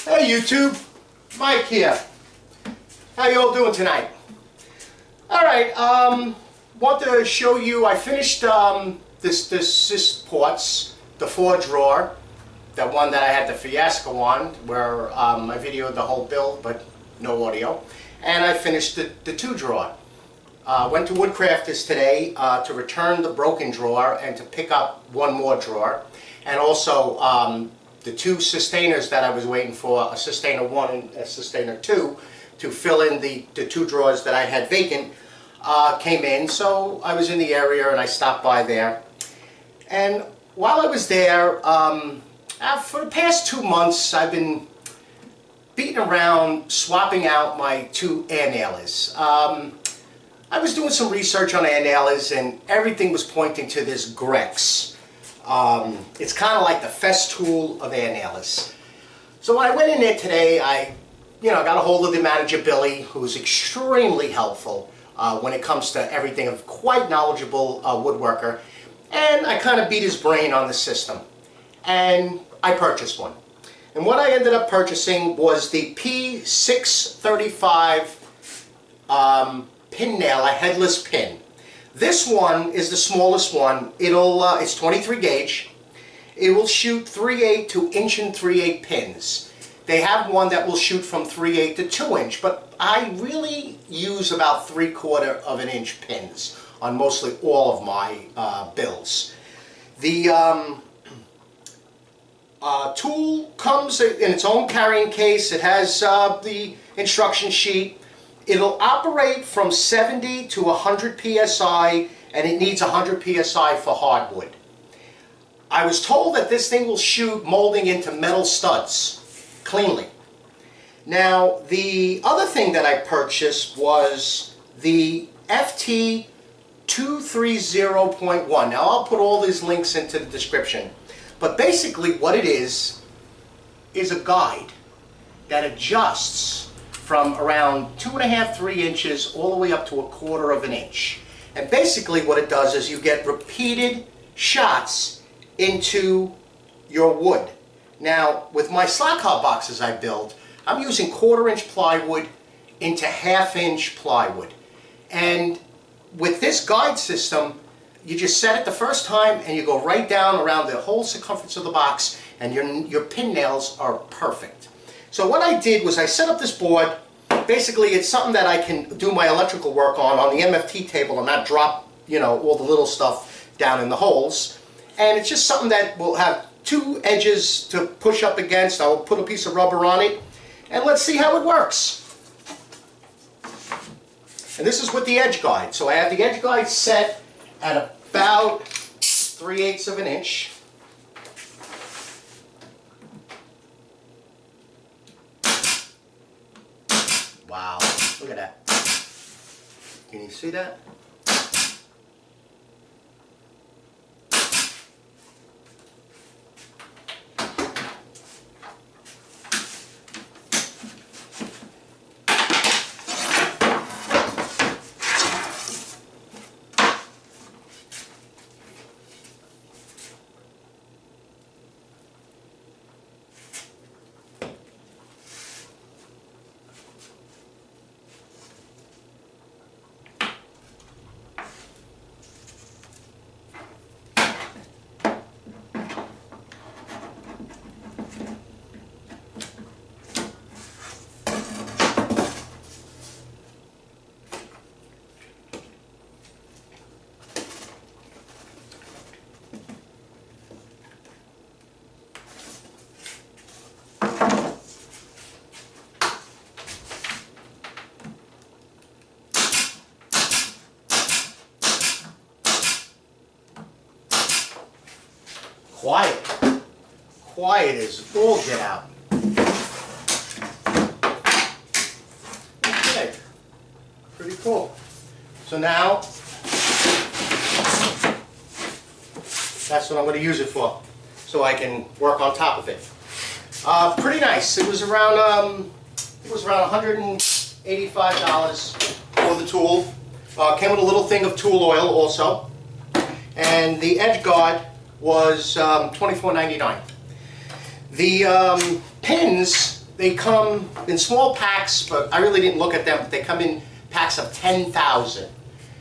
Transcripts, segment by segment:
Hey YouTube, Mike here. How you all doing tonight? Alright, want to show you, I finished this SYSPORTS, the 4-drawer, the one that I had the fiasco on, where I videoed the whole build but no audio, and I finished the 2-drawer. Went to Woodcrafters today to return the broken drawer and to pick up one more drawer, and also the 2 sustainers that I was waiting for, a sustainer 1 and a sustainer 2, to fill in the 2 drawers that I had vacant, came in. So I was in the area and I stopped by there. And while I was there, for the past 2 months, I've been beating around swapping out my 2 air nailers. I was doing some research on air nailers and everything was pointing to this Grex. It's kind of like the Festool of air nailers. So when I went in there today, I got a hold of the manager, Billy, who's extremely helpful when it comes to everything, a quite knowledgeable woodworker, and I kind of beat his brain on the system. And I purchased one. And what I ended up purchasing was the P635 pin nail, a headless pin. This one is the smallest one. It's 23 gauge. It will shoot 3/8 to 1 3/8 pins. They have one that will shoot from 3/8 to 2 inch, but I really use about 3/4 of an inch pins on mostly all of my builds. The tool comes in its own carrying case. It has the instruction sheet. It'll operate from 70 to 100 psi, and it needs 100 psi for hardwood. I was told that this thing will shoot molding into metal studs cleanly. Now, the other thing that I purchased was the FT230.1. Now, I'll put all these links into the description. But basically what it is a guide that adjusts from around 2.5, 3 inches all the way up to 1/4 of an inch. And basically what it does is you get repeated shots into your wood. Now, with my slot car boxes I build, I'm using 1/4 inch plywood into 1/2 inch plywood. And with this guide system, you just set it the first time and you go right down around the whole circumference of the box, and your pin nails are perfect. So what I did was I set up this board. Basically, it's something that I can do my electrical work on the MFT table and not drop, all the little stuff down in the holes. And it's just something that will have 2 edges to push up against. I will put a piece of rubber on it, and let's see how it works. And this is with the edge guide. So I have the edge guide set at about 3/8 of an inch. Wow, look at that. Can you see that? Quiet. Quiet as all get out. Okay. Pretty cool. So now, that's what I'm going to use it for. So I can work on top of it. Pretty nice. It was around $185 for the tool. Came with a little thing of tool oil also. And the edge guard was $24.99. The pins They come in small packs, but I really didn't look at them. But they come in packs of 10,000.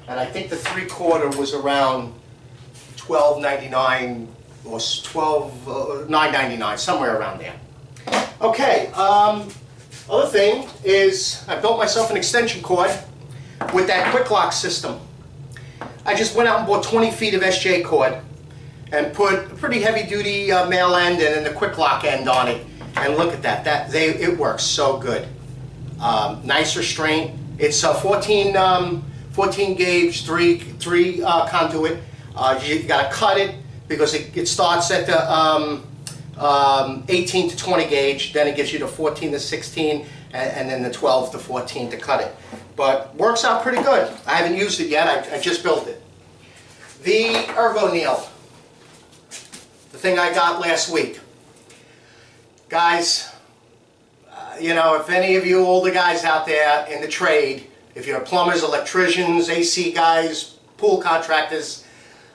And I think the 3/4 was around $12.99 or $9.99, somewhere around there. Okay, other thing is I built myself an extension cord with that quick lock system. I just went out and bought 20 feet of SJ cord and put a pretty heavy duty male end and then the quick lock end on it. And look at that, it works so good. Nice restraint. It's a 14 gauge, three conduit. You got to cut it because it starts at the 18 to 20 gauge, then it gives you the 14 to 16, and then the 12 to 14 to cut it. But works out pretty good. I haven't used it yet, I just built it. The Ergo Nail, the thing I got last week. Guys, you know, if any of you older guys out there in the trade, if you're plumbers, electricians, AC guys, pool contractors,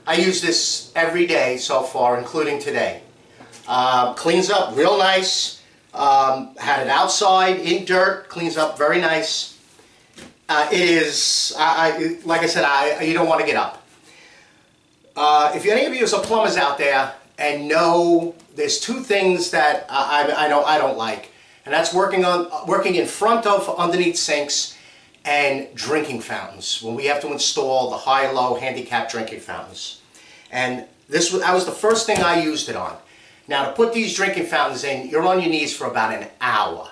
I use this every day so far, including today. Cleans up real nice. Had it outside in dirt, cleans up very nice. It is, like I said, you don't want to get up. If any of you are plumbers out there and know there's two things that I know I don't like, and that's working in front of underneath sinks and drinking fountains when we have to install the high-low handicap drinking fountains. And that was the first thing I used it on. Now to put these drinking fountains in, you're on your knees for about an hour.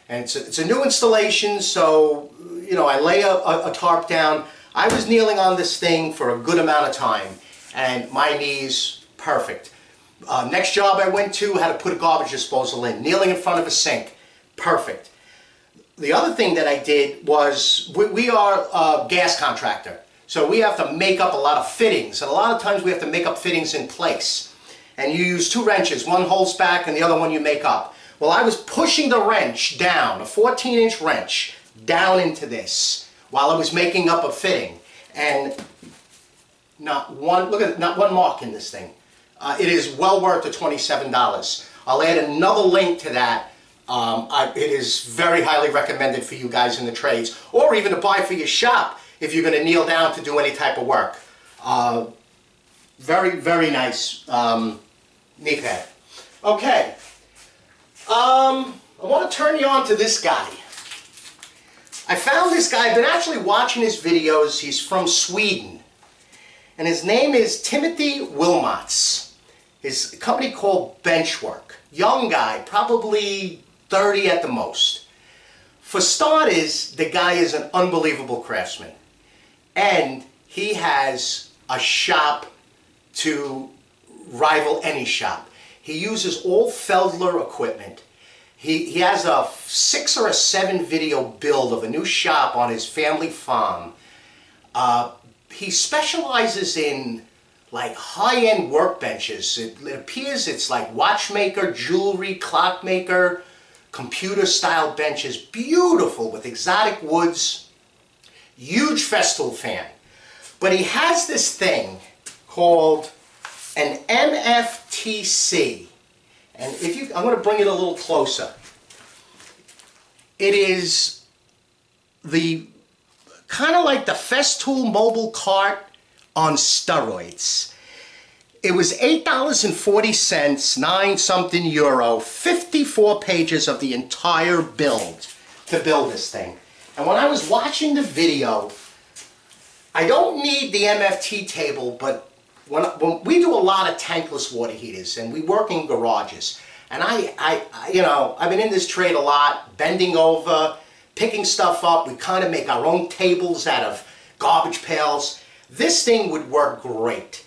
And it's a new installation, so you know, I lay a tarp down. I was kneeling on this thing for a good amount of time, and my knees, perfect. Next job I went to, had to put a garbage disposal in, kneeling in front of a sink, perfect. The other thing that I did was, we are a gas contractor, so we have to make up a lot of fittings, and a lot of times we have to make up fittings in place. And you use two wrenches, one holds back and the other one you make up. Well, I was pushing the wrench down, a 14-inch wrench, down into this while I was making up a fitting. And not one mark in this thing. It is well worth the $27. I'll add another link to that. It is very highly recommended for you guys in the trades, or even to buy for your shop if you're going to kneel down to do any type of work. Very, very nice knee pad. Okay, I want to turn you on to this guy. I found this guy. I've been actually watching his videos. He's from Sweden, and his name is Timothy Wilmots. His company called Benchwork. Young guy, probably 30 at the most. For starters, the guy is an unbelievable craftsman, and he has a shop to rival any shop. He uses all Feldler equipment. He has a 6 or 7 video build of a new shop on his family farm. He specializes in like high-end workbenches. It appears it's like watchmaker, jewelry, clockmaker, computer-style benches. Beautiful with exotic woods. Huge Festool fan. But he has this thing called an MFTC. And I'm going to bring it a little closer. It is the kind of like the Festool mobile cart on steroids. It was $8.40, 9 something euro, 54 pages of the entire build to build this thing. And when I was watching the video, I don't need the MFT table, but when we do a lot of tankless water heaters and we work in garages, and you know, I've been in this trade a lot, bending over, picking stuff up. We kind of make our own tables out of garbage pails. This thing would work great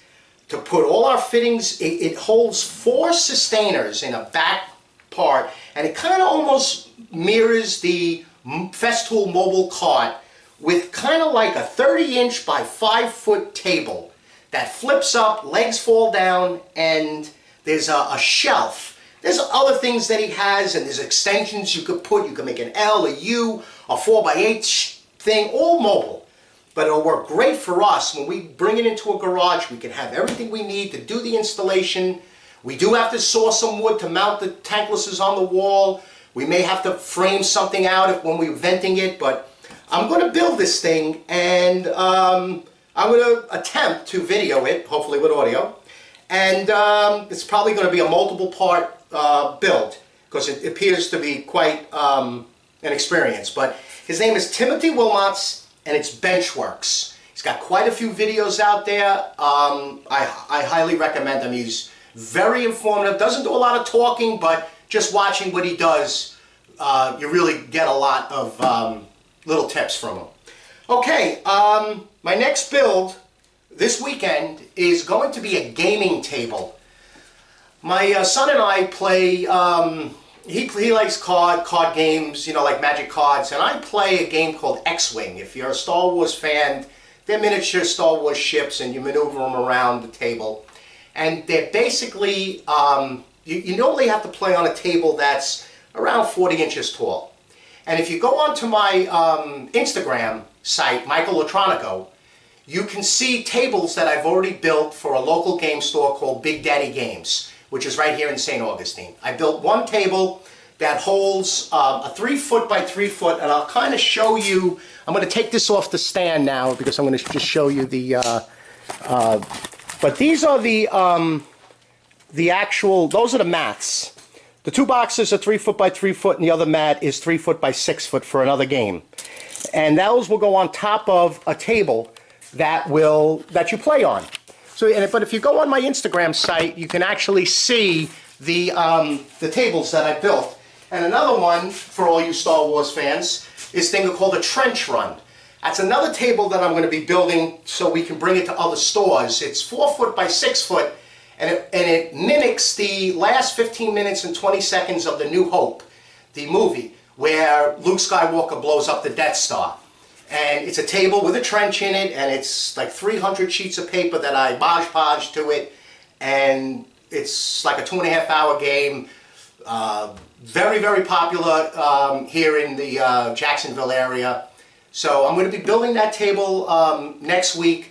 to put all our fittings. It holds 4 sustainers in a back part, and it kind of almost mirrors the Festool mobile cart with kind of like a 30-inch by 5-foot table that flips up, legs fall down, and there's a shelf. There's other things that he has, and there's extensions you could put. You can make an L, a U, a 4x8 thing, all mobile. But it'll work great for us. When we bring it into a garage, we can have everything we need to do the installation. We do have to saw some wood to mount the tanklesses on the wall, We may have to frame something out when we're venting it, but I'm going to build this thing, and I'm going to attempt to video it, hopefully with audio. And it's probably going to be a multiple part build, because it appears to be quite an experience. But his name is Timothy Wilmots, and it's Benchworks. He's got quite a few videos out there. I highly recommend him. He's very informative, doesn't do a lot of talking, but just watching what he does, you really get a lot of little tips from him. Okay, my next build this weekend is going to be a gaming table. My son and I play, he likes card games, you know, like Magic cards, and I play a game called X-Wing. If you're a Star Wars fan, they're miniature Star Wars ships, and you maneuver them around the table. And they're basically, you normally have to play on a table that's around 40 inches tall. And if you go onto my Instagram site, Michael Latronico, you can see tables that I've already built for a local game store called Big Daddy Games, which is right here in St. Augustine. I built one table that holds a 3 foot by 3 foot, and I'll kind of show you. I'm going to take this off the stand now because I'm going to just show you the. But these are the actual. Those are the mats. The two boxes are 3 foot by 3 foot, and the other mat is 3 foot by 6 foot for another game. And those will go on top of a table that you play on. So, but if you go on my Instagram site, you can actually see the tables that I built. And another one for all you Star Wars fans is a thing called a trench run. That's another table that I'm going to be building so we can bring it to other stores. It's 4 foot by 6 foot, and it mimics the last 15 minutes and 20 seconds of The New Hope, the movie, where Luke Skywalker blows up the Death Star. And it's a table with a trench in it, and it's like 300 sheets of paper that I Mod Podge to it, and it's like a 2.5 hour game. Very, very popular here in the Jacksonville area. So I'm going to be building that table next week.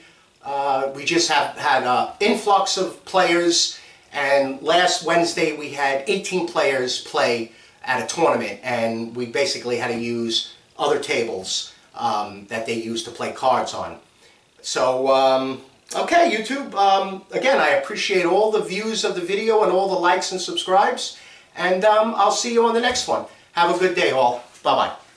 We just have had an influx of players, and last Wednesday we had 18 players play at a tournament, and we basically had to use other tables that they use to play cards on. So, okay, YouTube, again, I appreciate all the views of the video and all the likes and subscribes, and I'll see you on the next one. Have a good day, all. Bye-bye.